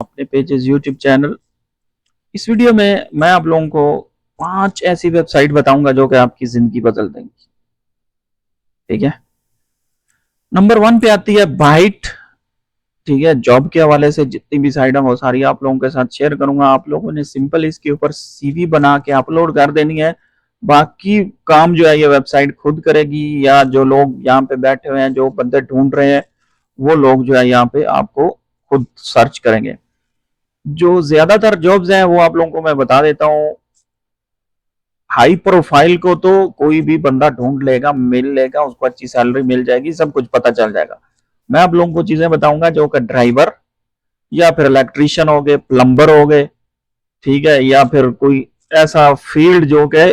अपने pages YouTube channel. इस video में मैं आप लोगों को 5 ऐसी वेबसाइट बताऊंगा जो कि आपकी जिंदगी बदल देंगी। ठीक है, नंबर 1 पे आती है बाइट। ठीक है, जॉब के हवाले से जितनी भी साइट है वो सारी आप लोगों के साथ शेयर करूंगा। आप लोगों ने सिंपल इसके ऊपर सीवी बना के अपलोड कर देनी है। बाकी काम जो है ये वेबसाइट खुद करेगी, या जो लोग यहाँ पे बैठे हुए हैं जो बंदे ढूंढ रहे हैं वो लोग जो है यहाँ पे आपको खुद सर्च करेंगे। जो ज्यादातर जॉब्स हैं वो आप लोगों को मैं बता देता हूँ। हाई प्रोफाइल को तो कोई भी बंदा ढूंढ लेगा, मिल लेगा, उसको अच्छी सैलरी मिल जाएगी, सब कुछ पता चल जाएगा। मैं आप लोगों को चीजें बताऊंगा जो कि ड्राइवर या फिर इलेक्ट्रीशियन हो गए, प्लम्बर हो गए, ठीक है, या फिर कोई ऐसा फील्ड जो कि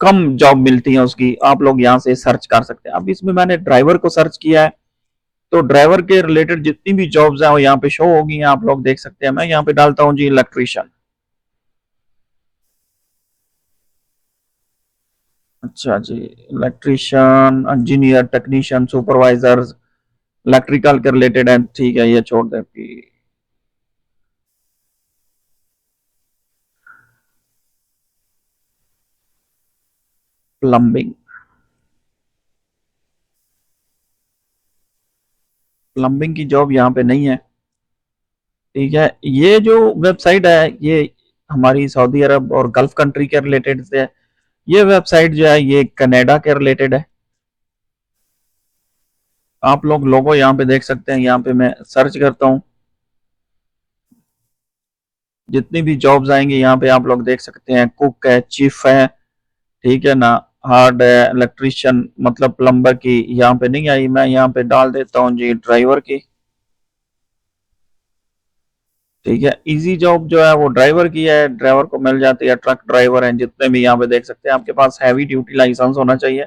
कम जॉब मिलती है उसकी, आप लोग यहाँ से सर्च कर सकते हैं। अब इसमें मैंने ड्राइवर को सर्च किया है, तो ड्राइवर के रिलेटेड जितनी भी जॉब्स हैं वो यहाँ पे शो होगी, आप लोग देख सकते हैं। मैं यहाँ पे डालता हूँ जी इलेक्ट्रीशियन। अच्छा जी, electrician, engineer, technician, supervisor, electrical के रिलेटेड है। ठीक है, ये छोड़ दे कि प्लम्बिंग। प्लम्बिंग की जॉब यहाँ पे नहीं है। ठीक है, ये जो वेबसाइट है ये हमारी सऊदी अरब और गल्फ कंट्री के रिलेटेड से है। ये वेबसाइट जो है ये कनाडा के रिलेटेड है। आप लोग लोगो यहाँ पे देख सकते हैं। यहाँ पे मैं सर्च करता हूँ, जितनी भी जॉब्स आएंगी यहाँ पे आप लोग देख सकते हैं। कुक है, चीफ है, ठीक है ना, हार्ड है, इलेक्ट्रीशियन मतलब प्लम्बर की यहाँ पे नहीं आई। मैं यहाँ पे डाल देता हूँ जी ड्राइवर की। ठीक है, इजी जॉब जो है वो ड्राइवर की है, ड्राइवर को मिल जाती है। ट्रक ड्राइवर हैं जितने भी यहाँ पे देख सकते हैं। आपके पास हैवी ड्यूटी लाइसेंस होना चाहिए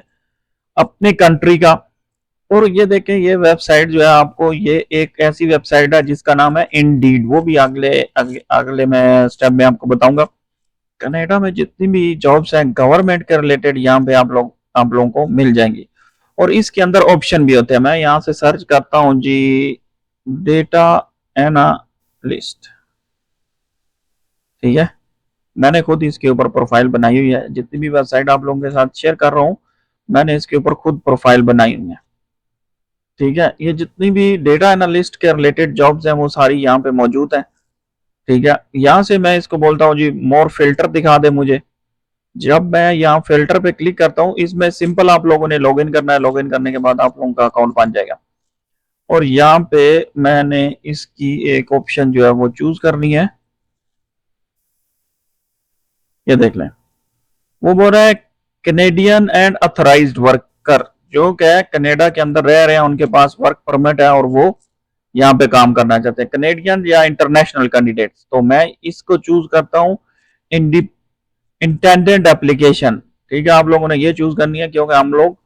अपने कंट्री का। और ये देखें, ये वेबसाइट जो है आपको, ये एक ऐसी वेबसाइट है जिसका नाम है इंडीड। वो भी अगले मैं स्टेप में आपको बताऊंगा। कनाडा में जितनी भी जॉब्स हैं गवर्नमेंट के रिलेटेड यहाँ पे आप लोगों को मिल जाएंगी। और इसके अंदर ऑप्शन भी होते हैं। मैं यहाँ से सर्च करता हूँ जी डेटा एनालिस्ट। ठीक है, मैंने खुद इसके ऊपर प्रोफाइल बनाई हुई है। जितनी भी वेबसाइट आप लोगों के साथ शेयर कर रहा हूँ मैंने इसके ऊपर खुद प्रोफाइल बनाई हुई है। ठीक है, ये जितनी भी डेटा एनालिस्ट के रिलेटेड जॉब्स हैं वो सारी यहाँ पे मौजूद हैं। ठीक है, यहाँ से मैं इसको बोलता हूँ जी मोर फिल्टर दिखा दे मुझे। जब मैं यहाँ फिल्टर पे क्लिक करता हूँ, इसमें सिंपल आप लोगों ने लॉगिन करना है। लॉगिन करने के बाद आप लोगों का अकाउंट बन जाएगा। और यहाँ पे मैंने इसकी एक ऑप्शन जो है वो चूज करनी है। ये देख लें, वो बोल रहा है कैनेडियन एंड अथोराइज्ड वर्कर, जो क्या है कनाडा के अंदर रह रहे हैं, उनके पास वर्क परमिट है और वो यहाँ पे काम करना चाहते हैं, कनेडियन या इंटरनेशनल कैंडिडेट्स। तो मैं इसको चूज करता हूँ इंटेंडेड एप्लीकेशन। ठीक है, आप लोगों ने ये चूज करनी है क्योंकि हम लोग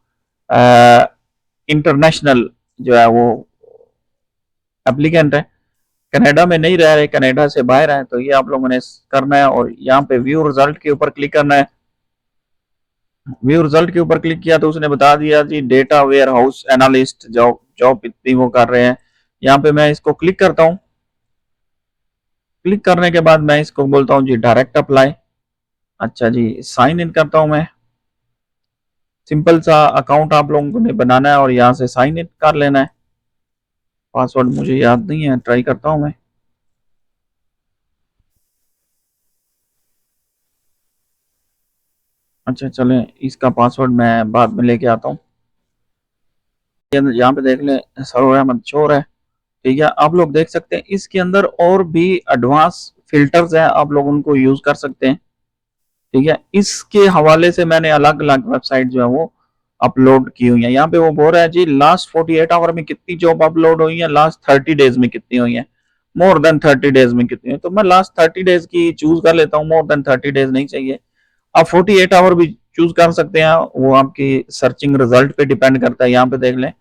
इंटरनेशनल जो है वो एप्लीकेंट है, कनाडा में नहीं रह रहे, कनाडा से बाहर है। तो ये आप लोगों ने करना है और यहाँ पे व्यू रिजल्ट के ऊपर क्लिक करना है। व्यू रिजल्ट के ऊपर क्लिक किया तो उसने बता दिया जी data warehouse analyst job job इतनी वो कर रहे हैं। यहाँ पे मैं इसको क्लिक करता हूँ। क्लिक करने के बाद मैं इसको बोलता हूँ जी डायरेक्ट अप्लाई। अच्छा जी, साइन इन करता हूँ मैं। सिंपल सा अकाउंट आप लोगों ने बनाना है और यहाँ से साइन इन कर लेना है। पासवर्ड मुझे याद नहीं है, ट्राई करता हूँ मैं। अच्छा चलें, इसका पासवर्ड मैं बाद में लेके आता हूँ। यहाँ पे देख लें सरोवर अहमद शोर है। ठीक है, आप लोग देख सकते हैं इसके अंदर और भी एडवांस फिल्टर्स हैं, आप लोग उनको यूज कर सकते हैं। ठीक है, इसके हवाले से मैंने अलग अलग वेबसाइट जो है वो अपलोड की हुई है। यहाँ पे वो बोल रहा है जी लास्ट 48 आवर में कितनी जॉब अपलोड हुई है, लास्ट 30 डेज में कितनी हुई है, मोर देन 30 डेज में कितनी है। तो मैं लास्ट 30 डेज की चूज कर लेता हूँ, मोर देन 30 डेज नहीं चाहिए। आप 48 आवर भी चूज कर सकते हैं, वो आपकी सर्चिंग रिजल्ट पे डिपेंड करता है। यहाँ पे देख लें,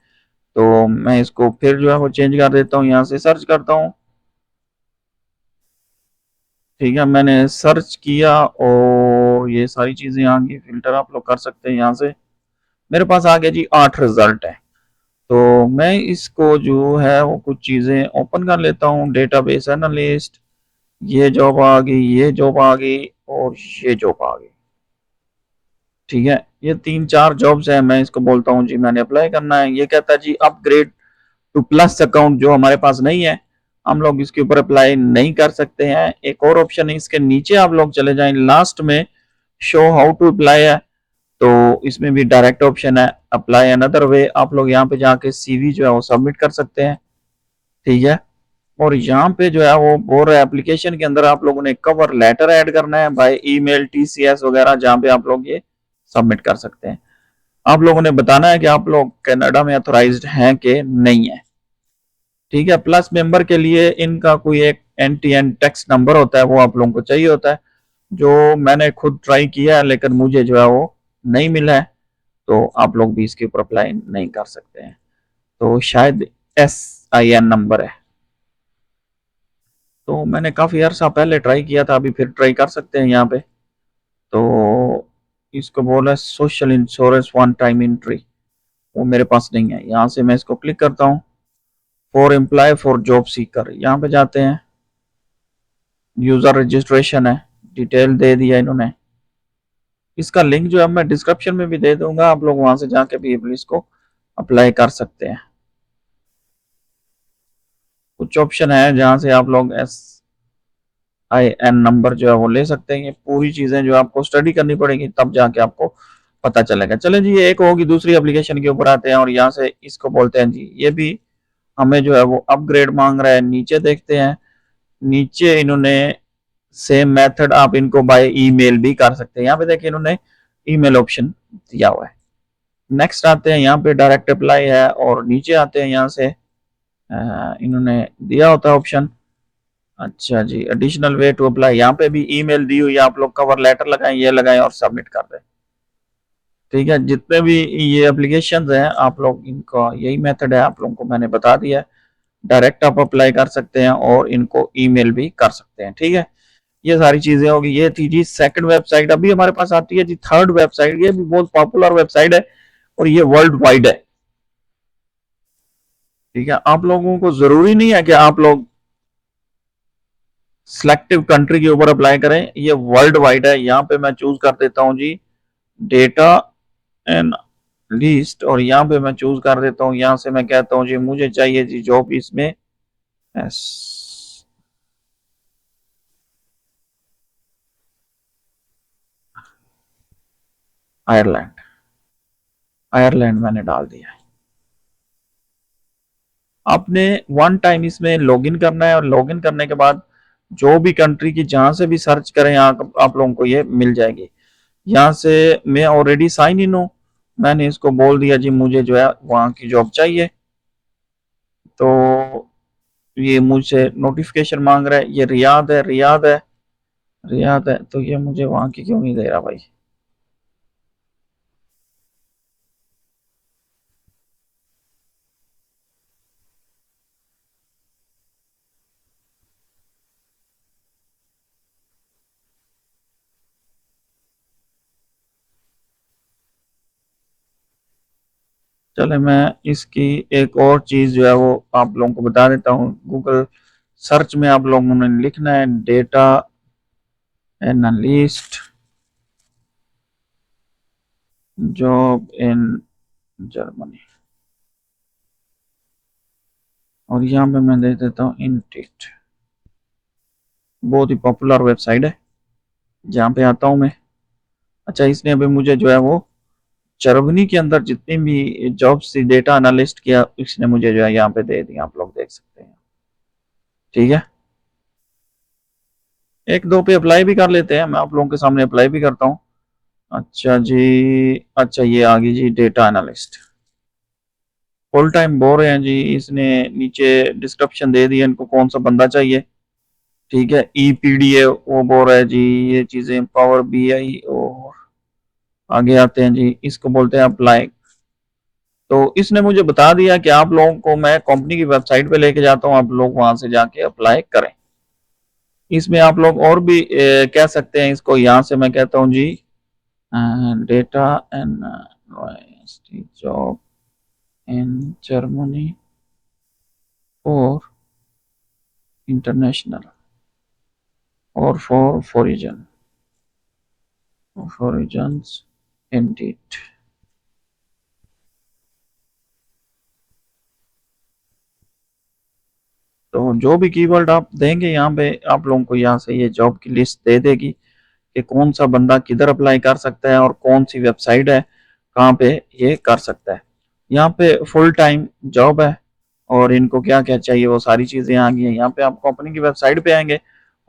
तो मैं इसको फिर जो है वो चेंज कर देता हूँ, यहाँ से सर्च करता हूँ। ठीक है, मैंने सर्च किया और ये सारी चीजें आ गई। फिल्टर आप लोग कर सकते हैं यहाँ से। मेरे पास आ गया जी 8 रिजल्ट है। तो मैं इसको जो है वो कुछ चीज़ें ओपन कर लेता हूँ। डेटाबेस एनालिस्ट, ये जॉब आ गई, ये जॉब आ गई और ये जॉब आ गई। ठीक है, ये 3-4 जॉब्स हैं। मैं इसको बोलता हूँ जी मैंने अप्लाई करना है। ये कहता है जी अपग्रेड टू प्लस अकाउंट, जो हमारे पास नहीं है, हम लोग इसके ऊपर अप्लाई नहीं कर सकते हैं। एक और ऑप्शन है, इसके नीचे आप लोग चले जाएं, लास्ट में शो हाउ टू अप्लाई है, तो इसमें भी डायरेक्ट ऑप्शन है अप्लाई अनदर वे। आप लोग यहाँ पे जाके सीवी जो है वो सबमिट कर सकते हैं। ठीक है, और यहाँ पे जो है वो बोल रहा है एप्लीकेशन के अंदर आप लोगों ने कवर लेटर ऐड करना है बाय ईमेल, टीसीएस वगैरह, जहाँ पे आप लोग ये सबमिट कर सकते हैं। आप लोगों ने बताना है कि आप लोग कनाडा में ऑथोराइज्ड हैं कि नहीं है। ठीक है, प्लस मेंबर के लिए इनका कोई एक एनटीएन टैक्स नंबर होता है, वो आप लोगों को चाहिए होता है, जो मैंने खुद ट्राई किया है लेकिन मुझे जो है वो नहीं मिला है। तो आप लोग भी इसके ऊपर अप्लाई नहीं कर सकते हैं। तो शायद SIN नंबर है। तो मैंने काफ़ी अर्सा पहले ट्राई किया था, अभी फिर ट्राई कर सकते हैं यहाँ पे। तो इसको बोला social insurance one time entry, वो मेरे पास नहीं है। यहाँ से मैं इसको क्लिक करता हूँ, for employ for job seeker, यहाँ पे जाते हैं। यूज़र रजिस्ट्रेशन है, डिटेल दे दिया इन्होंने। इसका लिंक जो है मैं डिस्क्रिप्शन में भी दे दूंगा, आप लोग वहाँ से जाके भी इसको अप्लाई कर सकते हैं। कुछ ऑप्शन है जहाँ से आप लोग SIN नंबर जो है वो ले सकते हैं। ये पूरी चीज़ें जो आपको स्टडी करनी पड़ेगी, तब जाके आपको पता चलेगा। चलें जी, ये एक होगी। दूसरी एप्लीकेशन के ऊपर आते हैं और यहाँ से इसको बोलते हैं जी, ये भी हमें जो है वो अपग्रेड मांग रहा है। नीचे देखते हैं, नीचे इन्होंने सेम मेथड, आप इनको बाय ईमेल भी कर सकते हैं। यहाँ पे देखिए इन्होंने ईमेल ऑप्शन दिया हुआ है। नेक्स्ट आते हैं, यहाँ पे डायरेक्ट अप्लाई है, और नीचे आते हैं, यहाँ से इन्होंने दिया होता है ऑप्शन। अच्छा जी, एडिशनल वे टू अप्लाई, यहाँ पे भी ईमेल दी हुई है, आप लोग कवर लेटर लगाएं, ये लगाएं और सबमिट कर दें। ठीक है, जितने भी ये एप्लीकेशन हैं आप लोग, इनका यही मेथड है, आप लोगों को मैंने बता दिया है। डायरेक्ट आप अप्लाई कर सकते हैं और इनको ईमेल भी कर सकते हैं। ठीक है, ये सारी चीजें होगी। ये थी जी सेकंड वेबसाइट। अभी हमारे पास आती है जी थर्ड वेबसाइट। ये भी बहुत पॉपुलर वेबसाइट है और ये वर्ल्ड वाइड है। ठीक है, आप लोगों को जरूरी नहीं है कि आप लोग सिलेक्टिव कंट्री के ऊपर अप्लाई करें, ये वर्ल्ड वाइड है। यहाँ पे मैं चूज कर देता हूँ जी डेटा एंड लिस्ट, और यहाँ पे मैं चूज कर देता हूँ, यहाँ से मैं कहता हूँ जी मुझे चाहिए जी जॉब इसमें आयरलैंड। आयरलैंड मैंने डाल दिया है। आपने वन टाइम इसमें लॉगिन करना है, और लॉगिन करने के बाद जो भी कंट्री की जहां से भी सर्च करें आप लोगों को ये मिल जाएगी। यहाँ से मैं ऑलरेडी साइन इन हूँ, मैंने इसको बोल दिया जी मुझे जो है वहाँ की जॉब चाहिए। तो ये मुझसे नोटिफिकेशन मांग रहा है, ये रियाद है, रियाद है, रियाद है, तो ये मुझे वहाँ की क्यों नहीं दे रहा भाई। चले, मैं इसकी एक और चीज जो है वो आप लोगों को बता देता हूँ। गूगल सर्च में आप लोगों ने लिखना है data analyst job in Germany, और यहाँ पे मैं दे देता हूँ इनटेट। बहुत ही पॉपुलर वेबसाइट है, जहाँ पे आता हूँ मैं। अच्छा, इसने अभी मुझे जो है वो जर्मनी के अंदर जितनी भी जॉब्स थी डेटा एनालिस्ट किया, इसने मुझे जो है यहाँ पे दे दी, आप लोग देख सकते हैं। ठीक है, एक दो पे अप्लाई भी कर लेते हैं, मैं आप लोगों के सामने अप्लाई भी करता हूँ। अच्छा जी, अच्छा ये आ गई जी डेटा एनालिस्ट फुल टाइम बोल रहे हैं जी। इसने नीचे डिस्क्रिप्शन दे दिया इनको कौन सा बंदा चाहिए। ठीक है, EPDA वो बोल रहा है जी, ये चीजें पावर BI, और आगे आते हैं जी, इसको बोलते हैं अप्लाई। तो इसने मुझे बता दिया कि आप लोगों को मैं कंपनी की वेबसाइट पे लेके जाता हूँ, आप लोग वहां से जाके अप्लाई करें। इसमें आप लोग और भी कह सकते हैं इसको। यहाँ से मैं कहता हूँ जी data and job in Germany or international or for origins indeed. तो जो भी कीवर्ड आप देंगे यहाँ पे आप लोगों को यहाँ से ये जॉब की लिस्ट दे देगी कि कौन सा बंदा किधर अप्लाई कर सकता है और कौन सी वेबसाइट है कहाँ पे ये कर सकता है। यहाँ पे फुल टाइम जॉब है और इनको क्या क्या चाहिए वो सारी चीज़ें आ गई हैं। यहाँ पे आप कंपनी की वेबसाइट पे आएंगे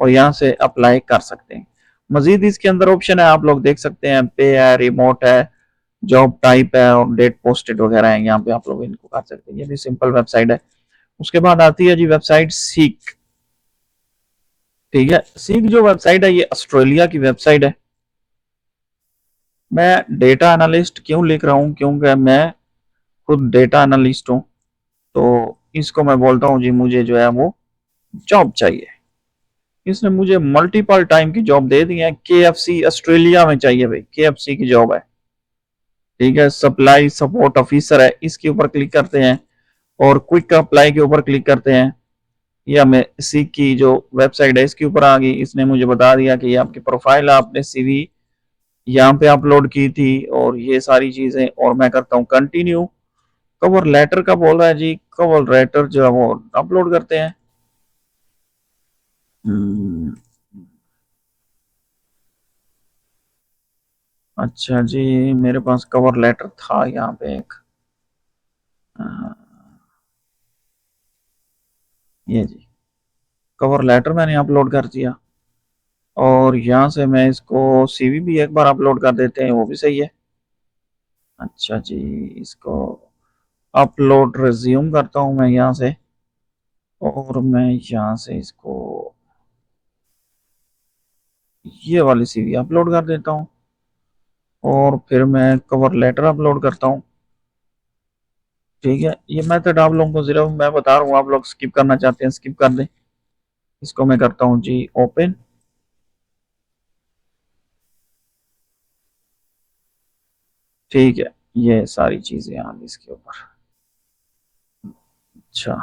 और यहाँ से अप्लाई कर सकते हैं। मजीद इसके अंदर ऑप्शन है, आप लोग देख सकते हैं, पे है, रिमोट है, जॉब टाइप है और डेट पोस्टेड वगैरह है। यहाँ पे आप लोग इनको कर सकते हैं। ये भी सिंपल वेबसाइट है। उसके बाद आती है जी वेबसाइट सीक। ठीक है, सीक जो वेबसाइट है ये ऑस्ट्रेलिया की वेबसाइट है। मैं डेटा एनालिस्ट क्यों लिख रहा हूँ, क्योंकि मैं खुद डेटा एनालिस्ट हूँ। तो इसको मैं बोलता हूँ जी मुझे जो है वो जॉब चाहिए। इसने मुझे मल्टीपल टाइम की जॉब दे दी है। KFC ऑस्ट्रेलिया में चाहिए भाई, KFC की जॉब है। ठीक है, सप्लाई सपोर्ट ऑफिसर है, इसके ऊपर क्लिक करते हैं और क्विक अप्लाई के ऊपर क्लिक करते हैं। या मैं सीक की जो वेबसाइट है इसके ऊपर आ गई। इसने मुझे बता दिया कि ये आपकी प्रोफाइल है, आपने CV यहाँ पे अपलोड की थी और ये सारी चीजें। और मैं करता हूँ कंटिन्यू। कवर लेटर का बोल रहा है जी, कवर लेटर जो है वो अपलोड करते हैं। हम्म, अच्छा जी, मेरे पास कवर लेटर था यहाँ पे एक। हाँ, ये जी कवर लेटर मैंने अपलोड कर दिया और यहाँ से मैं इसको CV भी एक बार अपलोड कर देते हैं, वो भी सही है। अच्छा जी, इसको अपलोड रिज्यूम करता हूँ मैं यहाँ से और मैं यहाँ से इसको ये वाली CV अपलोड कर देता हूँ और फिर मैं कवर लेटर अपलोड करता हूँ। ठीक है, ये मेथड आप लोगों को सिर्फ मैं बता रहा हूँ, आप लोग स्किप करना चाहते हैं स्किप कर दें। इसको मैं करता हूँ जी ओपन। ठीक है, ये सारी चीजें आ गई इसके ऊपर। अच्छा,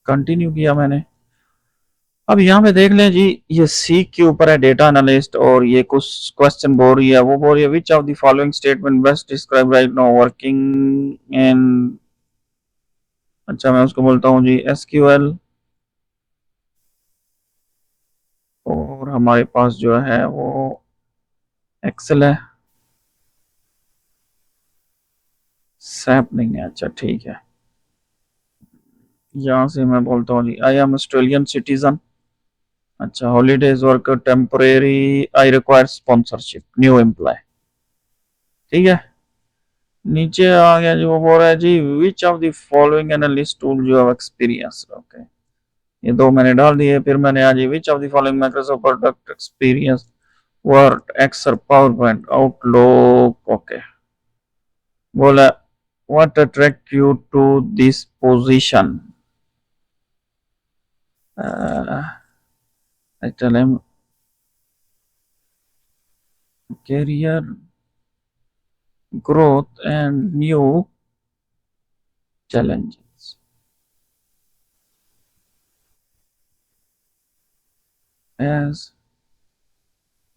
कंटिन्यू किया मैंने। अब यहाँ पे देख लें जी, ये सीक के ऊपर है डेटा एनालिस्ट और ये कुछ क्वेश्चन बोल रही है। वो बोल रही है विच of the following statement best describe right now working in. अच्छा, मैं उसको बोलता हूँ जी SQL। और हमारे पास जो है वो एक्सेल है, सैप नहीं है। अच्छा ठीक है, यहाँ से मैं बोलता हूँ जी आई एम ऑस्ट्रेलियन सिटीजन। अच्छा, holidays work temporary, I require sponsorship, new employ. ठीक है, नीचे आ गया जी, वो बोल रहा है जी which of the following analyst tool you have experience. Okay, ये दो मैंने डाल दिए। फिर मैंने आज which of the following Microsoft product experience, Word, Excel, PowerPoint, Outlook. Okay, बोला what attract you to this position. I tell him career growth and new challenges. As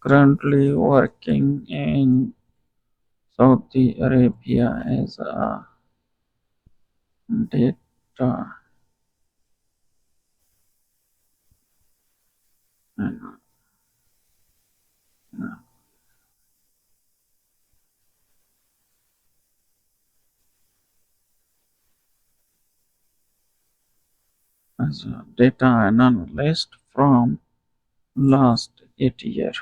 currently working in Saudi Arabia as a data analyst from last 8 years.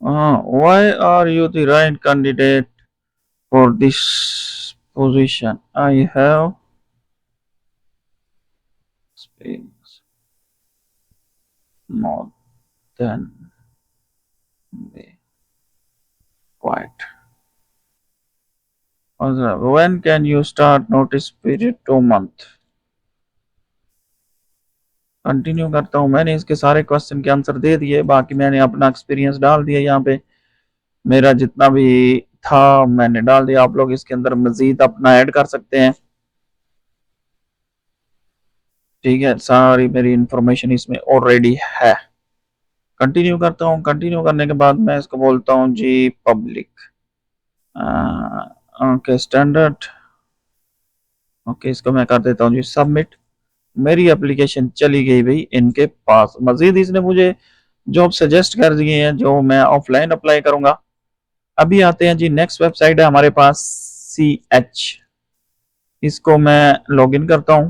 Why are you the right candidate for this position? I have experience more than the quiet. When can you start? Notice period 2 months. Continue करता हूँ। मैंने इसके सारे question के answer दे दिए, बाकी मैंने अपना एक्सपीरियंस डाल दिया यहाँ पे, मेरा जितना भी था मैंने डाल दिया। आप लोग इसके अंदर मजीद अपना ऐड कर सकते हैं, ठीक है। सारी मेरी इंफॉर्मेशन इसमें ऑलरेडी है। कंटिन्यू करता हूँ। कंटिन्यू करने के बाद मैं इसको बोलता हूँ जी पब्लिक, ओके स्टैंडर्ड, ओके इसको मैं कर देता हूँ जी सबमिट। मेरी एप्लीकेशन चली गई भाई इनके पास। मजीद इसने मुझे जॉब सजेस्ट कर दिए हैं जो मैं ऑफलाइन अप्लाई करूंगा। अभी आते हैं जी, नेक्स्ट वेबसाइट है हमारे पास CH, इसको मैं लॉगिन करता हूं।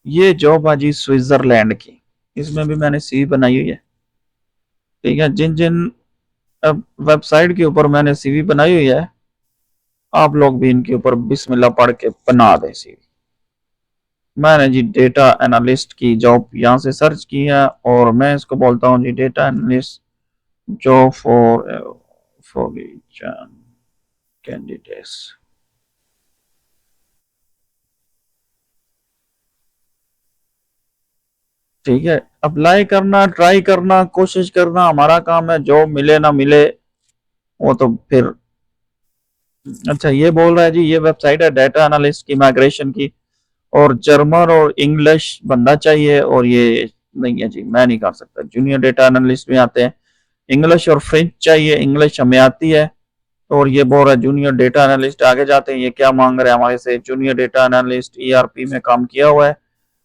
ये जॉब है जी स्विट्जरलैंड की, इसमें भी मैंने CV बनाई हुई है, ठीक है। जिन जिन वेबसाइट के ऊपर मैंने CV बनाई हुई है, आप लोग भी इनके ऊपर बिस्मिल्लाह पढ़ के बना दें CV। मैंने जी डेटा एनालिस्ट की जॉब यहाँ से सर्च की है और मैं इसको बोलता हूँ जी data analyst job for candidates, ठीक है। अप्लाई करना, ट्राई करना, कोशिश करना हमारा काम है, जॉब मिले ना मिले वो तो फिर। अच्छा ये बोल रहा है जी ये वेबसाइट है डेटा एनालिस्ट की, माइग्रेशन की, और जर्मन और इंग्लिश बंदा चाहिए, और ये नहीं है जी मैं नहीं कर सकता। जूनियर डेटा एनालिस्ट में आते हैं, इंग्लिश और फ्रेंच चाहिए, इंग्लिश हमें आती है। और ये बोल रहा है जूनियर डेटा एनालिस्ट। आगे जाते हैं, ये क्या मांग रहे हैं हमारे से, जूनियर डेटा एनालिस्ट ERP में काम किया हुआ है,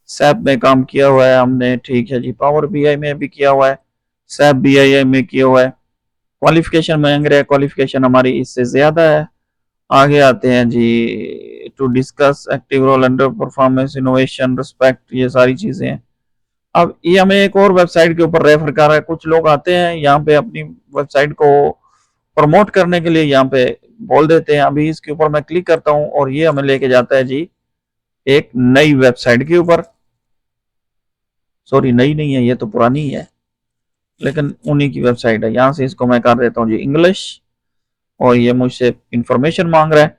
सैप में काम किया हुआ है हमने, ठीक है जी। पावर BI में भी किया हुआ है, सैप BI में किया हुआ है। क्वालिफिकेशन मांग रहे हैं, क्वालिफिकेशन हमारी इससे ज्यादा है। आगे आते हैं जी, to discuss active role under performance innovation respect, ये सारी चीजें हैं। अब ये हमें एक और वेबसाइट के ऊपर रेफर कर रहा है। कुछ लोग आते हैं यहाँ पे अपनी वेबसाइट को प्रमोट करने के लिए यहाँ पे बोल देते हैं। अभी इसके ऊपर मैं क्लिक करता हूँ और ये हमें लेके जाता है जी एक नई वेबसाइट के ऊपर। सॉरी नई नहीं है, ये तो पुरानी है, लेकिन उन्हीं की वेबसाइट है। यहाँ से इसको मैं कर देता हूँ जी इंग्लिश, और ये मुझसे इंफॉर्मेशन मांग रहा है,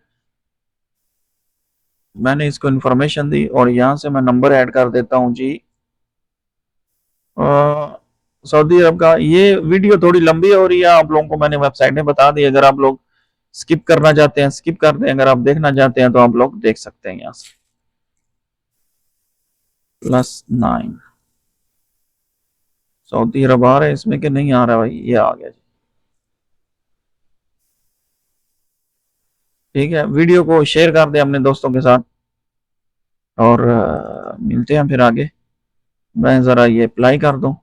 मैंने इसको इंफॉर्मेशन दी, और यहाँ से मैं नंबर ऐड कर देता हूँ जी सऊदी अरब का। ये वीडियो थोड़ी लंबी हो रही है, आप लोगों को मैंने वेबसाइटें बता दी। अगर आप लोग स्किप करना चाहते हैं स्किप कर दें, अगर आप देखना चाहते हैं तो आप लोग देख सकते हैं। यहाँ से +9 सऊदी अरब आ रहा है इसमें कि नहीं आ रहा भाई, ये आ गया जी, ठीक है। वीडियो को शेयर कर दें अपने दोस्तों के साथ, और मिलते हैं फिर आगे। मैं ज़रा ये अप्लाई कर दूं,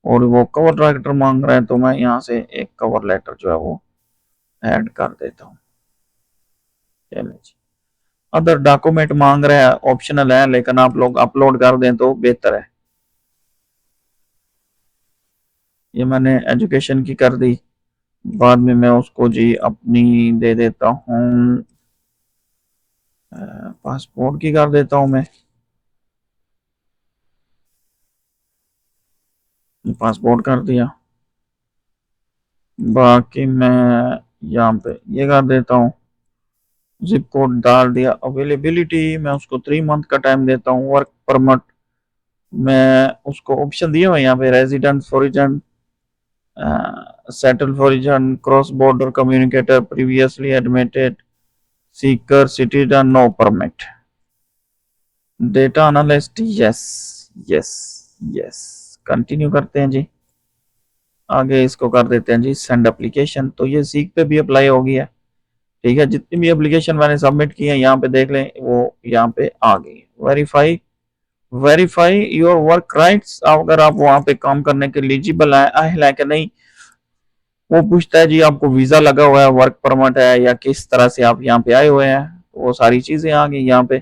और वो कवर लेटर मांग रहा है तो मैं यहाँ से एक कवर लेटर जो है वो ऐड कर देता हूँ। चलिए जी, अदर डॉक्यूमेंट मांग रहा है, ऑप्शनल है, लेकिन आप लोग अपलोड कर दें तो बेहतर है। ये मैंने एजुकेशन की कर दी, बाद में मैं उसको जी अपनी दे देता हूँ, पासपोर्ट की कर देता हूँ मैं, पासपोर्ट कर दिया। बाकी मैं यहाँ पे ये कर देता हूँ, जिप कोड डाल दिया। अवेलेबिलिटी मैं उसको 3 मंथ का टाइम देता हूँ। वर्क परमिट मैं उसको ऑप्शन दिए हुए यहाँ पे, resident foreign, settle foreign, cross border communicator, previously admitted, seeker, citizen, no permit, data analyst, yes yes yes. Continue करते हैं जी, आगे इसको कर देते हैं जी सेंड एप्लीकेशन। तो ये सीक पे भी अप्लाई हो गई है, ठीक है। जितनी भी एप्लीकेशन मैंने सबमिट की है यहाँ पे देख लें, वो यहाँ पे आ गई। Verify, verify your work rights, अगर आप वहाँ पे काम करने के एलिजिबल है कि नहीं, वो पूछता है जी आपको वीजा लगा हुआ है, वर्क परमिट है, या किस तरह से आप यहाँ पे आए हुए हैं, वो सारी चीजें आ गई यहाँ पे।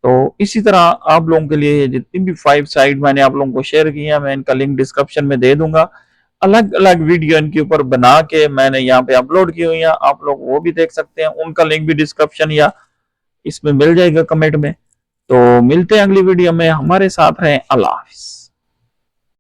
तो इसी तरह आप लोगों के लिए जितनी भी 5 साइट मैंने आप लोगों को शेयर की है, मैं इनका लिंक डिस्क्रिप्शन में दे दूंगा। अलग अलग वीडियो इनके ऊपर बना के मैंने यहाँ पे अपलोड की हुई है, आप लोग वो भी देख सकते हैं। उनका लिंक भी डिस्क्रिप्शन या इसमें मिल जाएगा कमेंट में। तो मिलते हैं अगली वीडियो में, हमारे साथ रहें। अल्लाह हाफिज।